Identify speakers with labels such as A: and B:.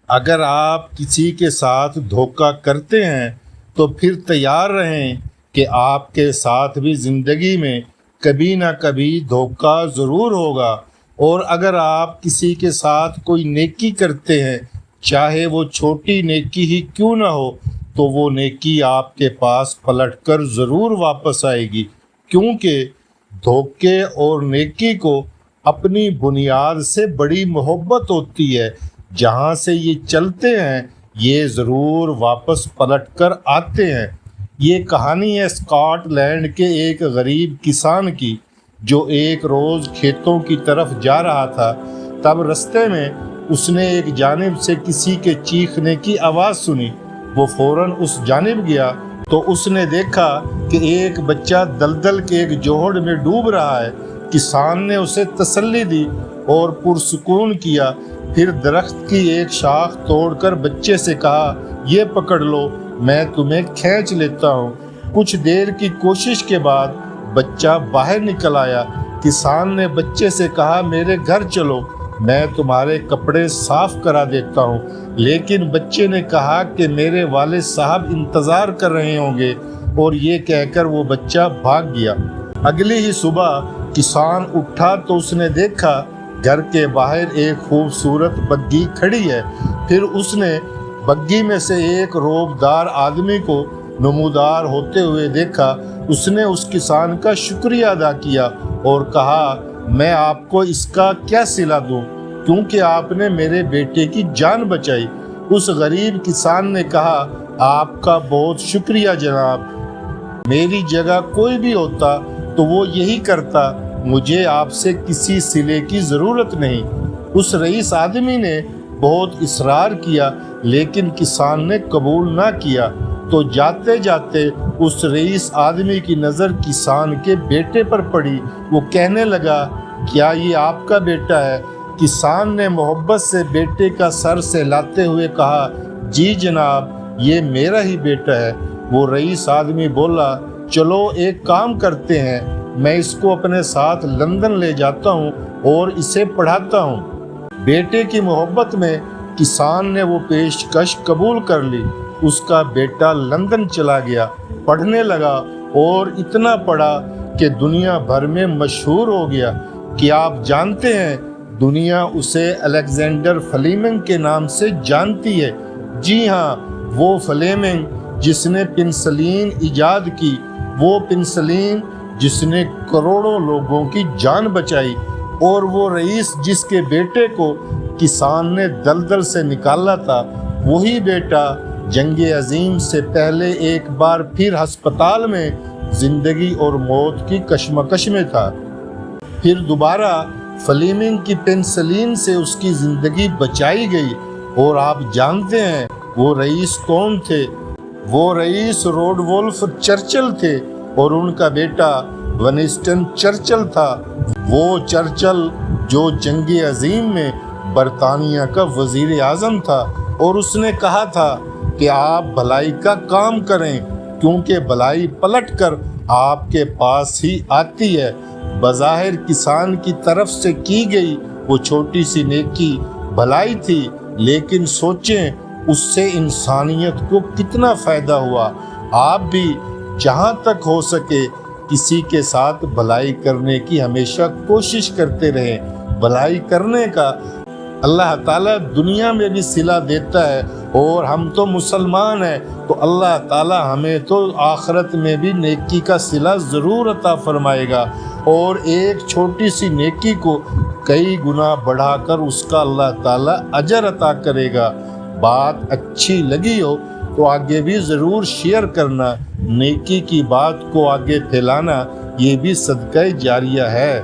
A: اگر آپ کسی کے ساتھ دھوکہ کرتے ہیں تو پھر تیار رہیں کہ آپ کے ساتھ بھی زندگی میں کبھی نہ کبھی دھوکہ ضرور ہوگا، اور اگر آپ کسی کے ساتھ کوئی نیکی کرتے ہیں، چاہے وہ چھوٹی نیکی ہی کیوں نہ ہو، تو وہ نیکی آپ کے پاس پلٹ کر ضرور واپس آئے گی، کیونکہ دھوکے اور نیکی کو اپنی بنیاد سے بڑی محبت ہوتی ہے۔ جہاں سے یہ چلتے ہیں یہ ضرور واپس پلٹ کر آتے ہیں۔ یہ کہانی ہے اسکاٹ لینڈ کے ایک غریب کسان کی، جو ایک روز کھیتوں کی طرف جا رہا تھا۔ تب رستے میں اس نے ایک جانب سے کسی کے چیخنے کی آواز سنی۔ وہ فوراً اس جانب گیا تو اس نے دیکھا کہ ایک بچہ دلدل کے ایک جوہڑ میں ڈوب رہا ہے۔ کسان نے اسے تسلی دی اور پرسکون کیا، پھر درخت کی ایک شاخ توڑ کر بچے سے کہا، یہ پکڑ لو، میں تمہیں کھینچ لیتا ہوں۔ کچھ دیر کی کوشش کے بعد بچہ باہر نکل آیا۔ کسان نے بچے سے کہا، میرے گھر چلو، میں تمہارے کپڑے صاف کرا دیتا ہوں، لیکن بچے نے کہا کہ میرے والد صاحب انتظار کر رہے ہوں گے، اور یہ کہہ کر وہ بچہ بھاگ گیا۔ اگلی ہی صبح کسان اٹھا تو اس نے دیکھا گھر کے باہر ایک خوبصورت بگھی کھڑی ہے۔ پھر اس نے بگھی میں سے ایک روبدار آدمی کو نمودار ہوتے ہوئے دیکھا۔ اس نے اس کسان کا شکریہ ادا کیا اور کہا، میں آپ کو اس کا کیا صلہ دوں، کیونکہ آپ نے میرے بیٹے کی جان بچائی۔ اس غریب کسان نے کہا، آپ کا بہت شکریہ جناب، میری جگہ کوئی بھی ہوتا تو وہ یہی کرتا، مجھے آپ سے کسی صلے کی ضرورت نہیں۔ اس رئیس آدمی نے بہت اصرار کیا، لیکن کسان نے قبول نہ کیا۔ تو جاتے جاتے اس رئیس آدمی کی نظر کسان کے بیٹے پر پڑی۔ وہ کہنے لگا، کیا یہ آپ کا بیٹا ہے؟ کسان نے محبت سے بیٹے کا سر سہلاتے ہوئے کہا، جی جناب، یہ میرا ہی بیٹا ہے۔ وہ رئیس آدمی بولا، چلو ایک کام کرتے ہیں، میں اس کو اپنے ساتھ لندن لے جاتا ہوں اور اسے پڑھاتا ہوں۔ بیٹے کی محبت میں کسان نے وہ پیشکش قبول کر لی۔ اس کا بیٹا لندن چلا گیا، پڑھنے لگا اور اتنا پڑھا کہ دنیا بھر میں مشہور ہو گیا۔ کیا آپ جانتے ہیں دنیا اسے الیگزینڈر فلیمنگ کے نام سے جانتی ہے؟ جی ہاں، وہ فلیمنگ جس نے پنسلین ایجاد کی، وہ پنسلین جس نے کروڑوں لوگوں کی جان بچائی، اور وہ رئیس جس کے بیٹے کو کسان نے دلدل سے نکالا تھا، وہی بیٹا جنگ عظیم سے پہلے ایک بار پھر ہسپتال میں زندگی اور موت کی کشمکش میں تھا۔ پھر دوبارہ فلیمنگ کی پنسلین سے اس کی زندگی بچائی گئی، اور آپ جانتے ہیں وہ رئیس کون تھے؟ وہ رئیس روڈولف چرچل تھے، اور ان کا بیٹا ونسٹن چرچل تھا۔ وہ چرچل جو جنگ عظیم میں برطانیہ کا وزیر اعظم تھا، اور اس نے کہا تھا کہ آپ بھلائی کا کام کریں، کیونکہ بھلائی پلٹ کر آپ کے پاس ہی آتی ہے۔ بظاہر کسان کی طرف سے کی گئی وہ چھوٹی سی نیکی بھلائی تھی، لیکن سوچیں اس سے انسانیت کو کتنا فائدہ ہوا۔ آپ بھی جہاں تک ہو سکے کسی کے ساتھ بھلائی کرنے کی ہمیشہ کوشش کرتے رہیں۔ بھلائی کرنے کا اللہ تعالیٰ دنیا میں بھی صلہ دیتا ہے، اور ہم تو مسلمان ہیں تو اللہ تعالیٰ ہمیں تو آخرت میں بھی نیکی کا صلہ ضرور عطا فرمائے گا، اور ایک چھوٹی سی نیکی کو کئی گنا بڑھا کر اس کا اللہ تعالیٰ اجر عطا کرے گا۔ بات اچھی لگی ہو تو آگے بھی ضرور شیئر کرنا۔ نیکی کی بات کو آگے پھیلانا یہ بھی صدقہ جاریہ ہے۔